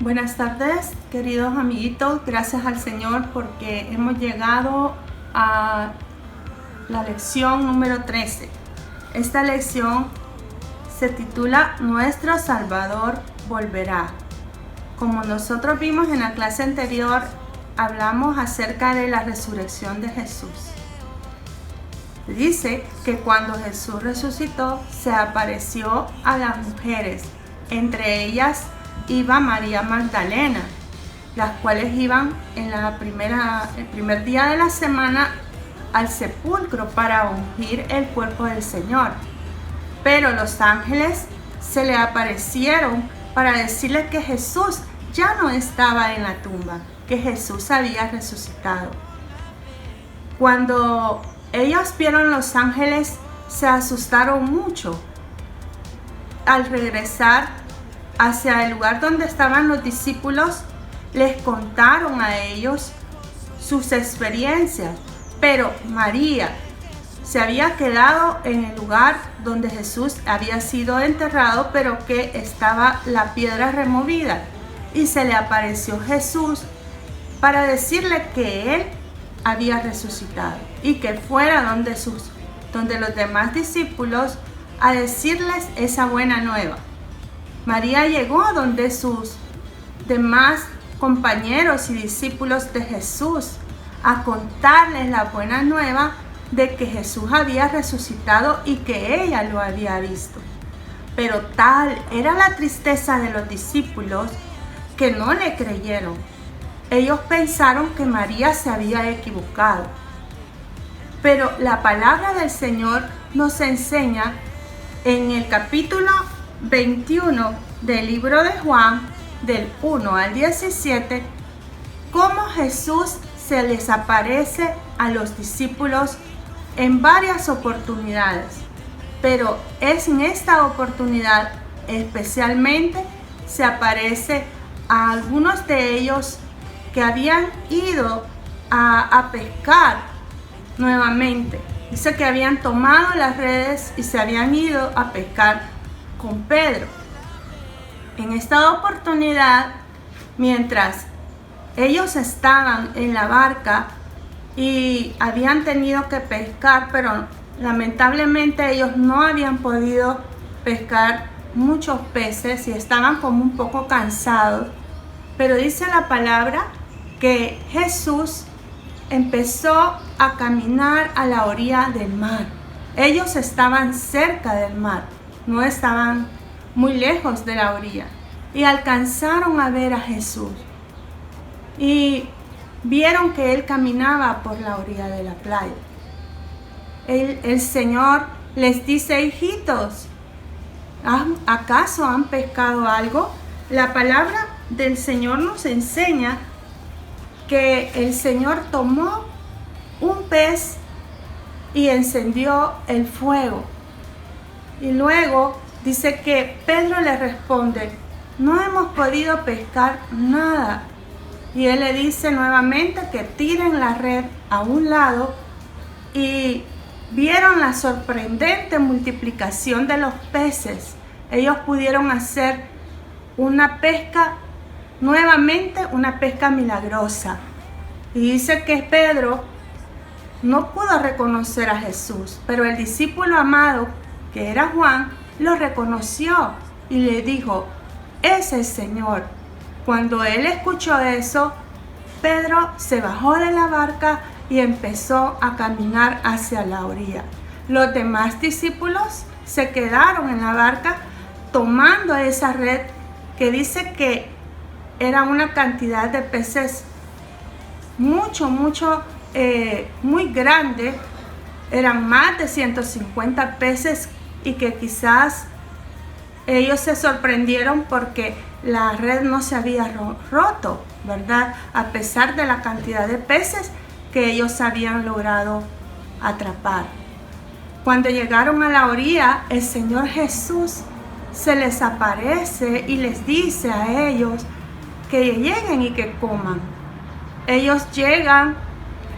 Buenas tardes, queridos amiguitos. Gracias al Señor porque hemos llegado a la lección número 13. Esta lección se titula Nuestro Salvador volverá. Como nosotros vimos en la clase anterior, hablamos acerca de la resurrección de Jesús. Dice que cuando Jesús resucitó, se apareció a las mujeres, entre ellas iba María Magdalena, las cuales iban en el primer día de la semana al sepulcro para ungir el cuerpo del Señor. Pero los ángeles se le aparecieron para decirle que Jesús ya no estaba en la tumba, que Jesús había resucitado. Cuando ellos vieron los ángeles, se asustaron mucho. Al regresar hacia el lugar donde estaban los discípulos, les contaron a ellos sus experiencias, pero María se había quedado en el lugar donde Jesús había sido enterrado, pero que estaba la piedra removida, y se le apareció Jesús para decirle que él había resucitado y que fuera donde los demás discípulos a decirles esa buena nueva. María llegó donde sus demás compañeros y discípulos de Jesús a contarles la buena nueva de que Jesús había resucitado y que ella lo había visto. Pero tal era la tristeza de los discípulos que no le creyeron. Ellos pensaron que María se había equivocado. Pero la palabra del Señor nos enseña en el capítulo 21 del libro de Juan, del 1 al 17, cómo Jesús se les aparece a los discípulos en varias oportunidades, pero es en esta oportunidad especialmente se aparece a algunos de ellos que habían ido a pescar nuevamente. Dice que habían tomado las redes y se habían ido a pescar con Pedro. En esta oportunidad, mientras ellos estaban en la barca y habían tenido que pescar, pero lamentablemente ellos no habían podido pescar muchos peces y estaban como un poco cansados, pero dice la palabra que Jesús empezó a caminar a la orilla del mar. Ellos estaban cerca del mar, no estaban muy lejos de la orilla, y alcanzaron a ver a Jesús y vieron que él caminaba por la orilla de la playa. El Señor les dice: hijitos, ¿acaso han pescado algo? La palabra del Señor nos enseña que el Señor tomó un pez y encendió el fuego. Y luego dice que Pedro le responde: no hemos podido pescar nada. Y él le dice nuevamente que tiren la red a un lado, y vieron la sorprendente multiplicación de los peces. Ellos pudieron hacer una pesca, nuevamente una pesca milagrosa. Y dice que Pedro no pudo reconocer a Jesús, pero el discípulo amado, que era Juan, lo reconoció y le dijo: es el Señor. Cuando él escuchó eso, Pedro se bajó de la barca y empezó a caminar hacia la orilla. Los demás discípulos se quedaron en la barca tomando esa red, que dice que era una cantidad de peces muy grande. Eran más de 150 peces, y que quizás ellos se sorprendieron porque la red no se había roto, ¿verdad? A pesar de la cantidad de peces que ellos habían logrado atrapar. Cuando llegaron a la orilla, el Señor Jesús se les aparece y les dice a ellos que lleguen y que coman. Ellos llegan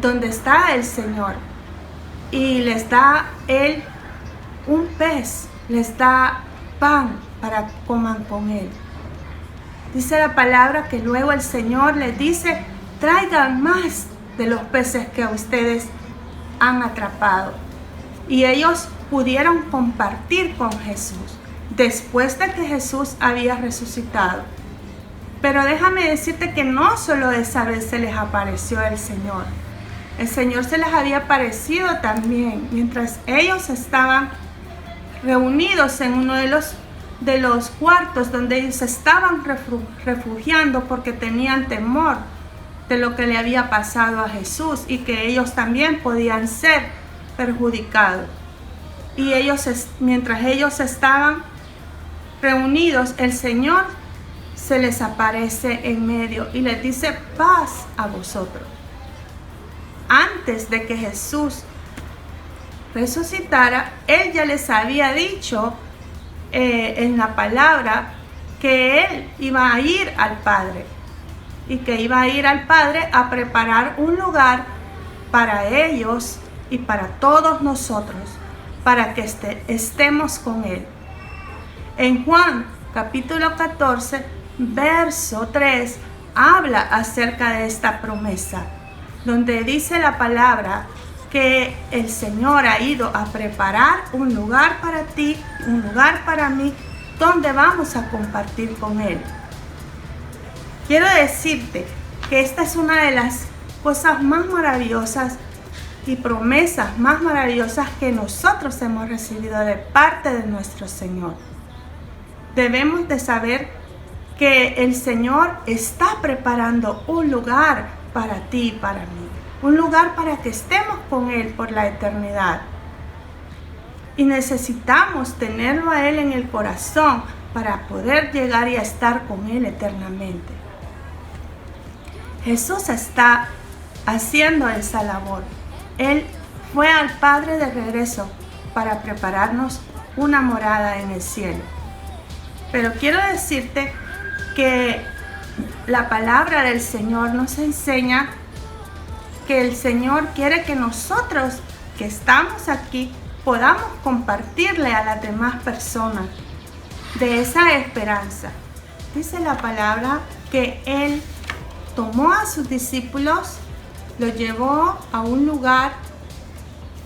donde está el Señor y les da él un pez, les da pan para que coman con él. Dice la palabra que luego el Señor les dice: traigan más de los peces que ustedes han atrapado. Y ellos pudieron compartir con Jesús después de que Jesús había resucitado. Pero déjame decirte que no solo esa vez se les apareció el Señor. El Señor se les había aparecido también mientras ellos estaban reunidos en uno de los cuartos donde ellos estaban refugiando porque tenían temor de lo que le había pasado a Jesús y que ellos también podían ser perjudicados. Y mientras ellos estaban reunidos, el Señor se les aparece en medio y les dice: paz a vosotros. Antes de que Jesús resucitara, Él ya les había dicho en la palabra que Él iba a ir al Padre y que iba a ir al Padre a preparar un lugar para ellos y para todos nosotros, para que estemos con Él. En Juan capítulo 14, verso 3, habla acerca de esta promesa, donde dice la palabra que el Señor ha ido a preparar un lugar para ti, un lugar para mí, donde vamos a compartir con Él. Quiero decirte que esta es una de las cosas más maravillosas y promesas más maravillosas que nosotros hemos recibido de parte de nuestro Señor. Debemos de saber que el Señor está preparando un lugar para ti y para mí. Un lugar para que estemos con Él por la eternidad. Y necesitamos tenerlo a Él en el corazón para poder llegar y estar con Él eternamente. Jesús está haciendo esa labor. Él fue al Padre de regreso para prepararnos una morada en el cielo. Pero quiero decirte que la palabra del Señor nos enseña que el Señor quiere que nosotros que estamos aquí podamos compartirle a las demás personas de esa esperanza. Dice la palabra que Él tomó a sus discípulos, los llevó a un lugar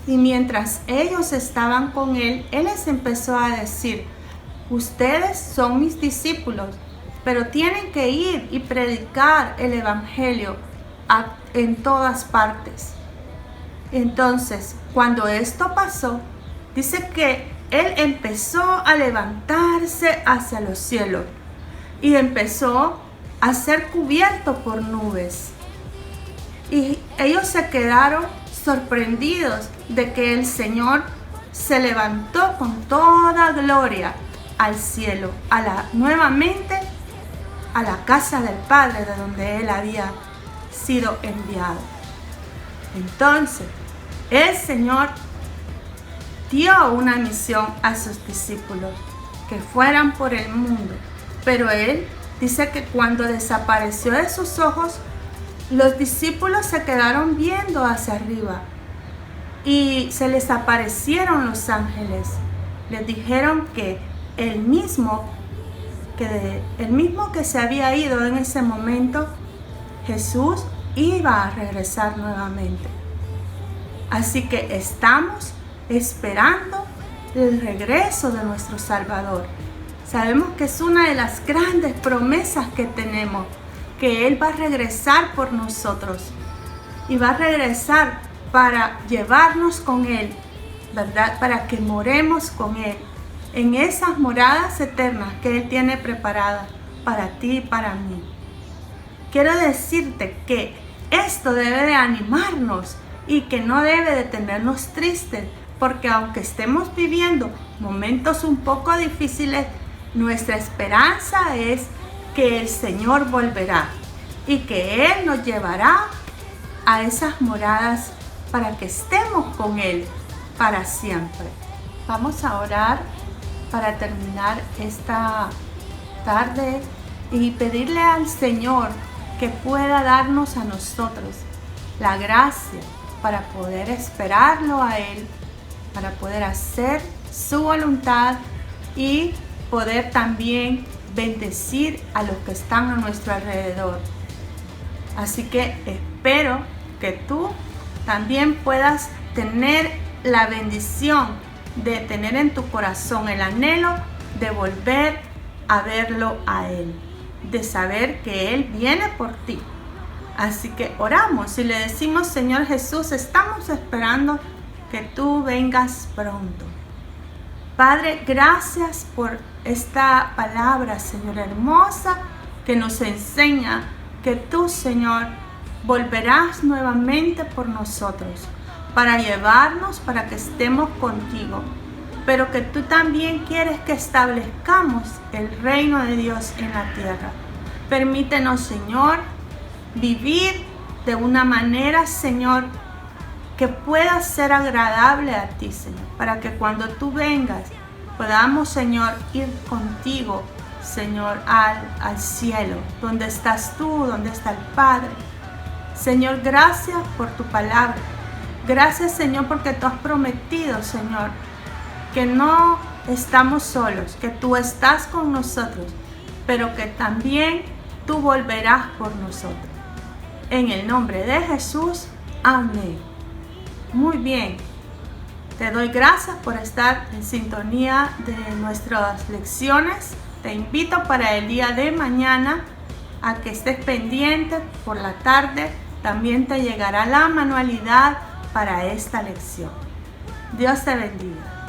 y mientras ellos estaban con Él, Él les empezó a decir: ustedes son mis discípulos, pero tienen que ir y predicar el Evangelio en todas partes. Entonces, cuando esto pasó, dice que Él empezó a levantarse hacia los cielos y empezó a ser cubierto por nubes. Y ellos se quedaron sorprendidos de que el Señor se levantó con toda gloria al cielo, nuevamente a la casa del Padre de donde Él había sido enviado. Entonces, el Señor dio una misión a sus discípulos, que fueran por el mundo. Pero Él dice que cuando desapareció de sus ojos, los discípulos se quedaron viendo hacia arriba y se les aparecieron los ángeles. Les dijeron que el mismo que se había ido en ese momento, Jesús iba a regresar nuevamente. Así que estamos esperando el regreso de nuestro Salvador. Sabemos que es una de las grandes promesas que tenemos, que Él va a regresar por nosotros y va a regresar para llevarnos con Él, ¿verdad? Para que moremos con Él en esas moradas eternas que Él tiene preparadas para ti y para mí. Quiero decirte que esto debe de animarnos y que no debe de tenernos tristes, porque aunque estemos viviendo momentos un poco difíciles, nuestra esperanza es que el Señor volverá y que Él nos llevará a esas moradas para que estemos con Él para siempre. Vamos a orar para terminar esta tarde y pedirle al Señor que pueda darnos a nosotros la gracia para poder esperarlo a Él, para poder hacer su voluntad y poder también bendecir a los que están a nuestro alrededor. Así que espero que tú también puedas tener la bendición de tener en tu corazón el anhelo de volver a verlo a Él, de saber que Él viene por ti. Así que oramos y le decimos: Señor Jesús, estamos esperando que tú vengas pronto. Padre, gracias por esta palabra, Señor, hermosa, que nos enseña que tú, Señor, volverás nuevamente por nosotros para llevarnos, para que estemos contigo, pero que tú también quieres que establezcamos el reino de Dios en la tierra. Permítenos, Señor, vivir de una manera, Señor, que pueda ser agradable a ti, Señor, para que cuando tú vengas podamos, Señor, ir contigo, Señor, al cielo, donde estás tú, donde está el Padre. Señor, gracias por tu palabra. Gracias, Señor, porque tú has prometido, Señor, que no estamos solos, que tú estás con nosotros, pero que también tú volverás por nosotros. En el nombre de Jesús, amén. Muy bien. Te doy gracias por estar en sintonía de nuestras lecciones. Te invito para el día de mañana a que estés pendiente. Por la tarde también te llegará la manualidad para esta lección. Dios te bendiga.